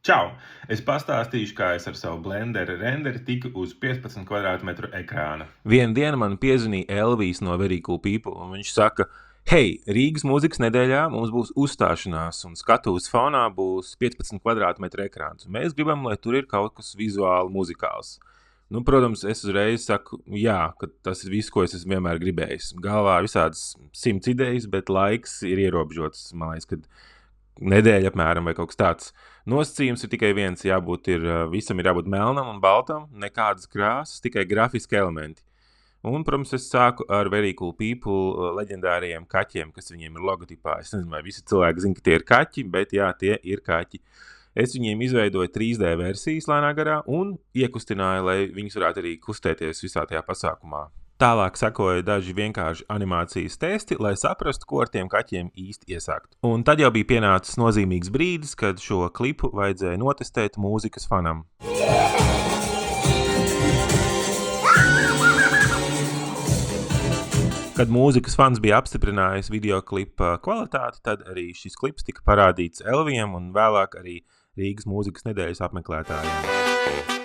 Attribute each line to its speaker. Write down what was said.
Speaker 1: Čau! Es pastāstīšu, kā es ar savu blenderi renderi tiku uz 15 kvadrātmetru ekrāna.
Speaker 2: Vienu dienu man piezvanīja Elvijs no Very Cool People, un viņš saka, hei, Rīgas mūzikas nedēļā mums būs uzstāšanās, un skatuves fonā būs 15 kvadrātmetru ekrāns. Mēs gribam, lai tur ir kaut kas vizuāli muzikāls. Nu, protams, es uzreiz saku, jā, ka tas ir viss, ko es esmu vienmēr gribējis. Galvā visādas 100 idejas, bet laiks ir ierobežots. Man liekas, ka nedēļa apmēram vai kaut kas tāds. Nosacījums ir tikai viens, visam ir jābūt melnam un baltam, nekādas krāsas, tikai grafiski elementi. Un, protams, es sāku ar Very Cool People leģendārajiem kaķiem, kas viņiem ir logotipā. Es nezinu, vai visi cilvēki zina, ka tie ir kaķi, bet jā, tie ir kaķi. Es viņiem izveidoju 3D versijas lēnā garā un iekustināju, lai viņus varētu arī kustēties visā tajā pasākumā. Tālāk sekoja daži vienkārši animācijas testi, lai saprastu, ko ar tiem kaķiem īsti iesākt. Un tad jau bija pienācis nozīmīgs brīdis, kad šo klipu vajadzēja notestēt mūzikas fanam. Kad mūzikas fans bija apstiprinājis videoklipa kvalitāti, tad arī šis klips tika parādīts Elvijam un vēlāk arī Rīgas mūzikas nedēļas apmeklētājiem.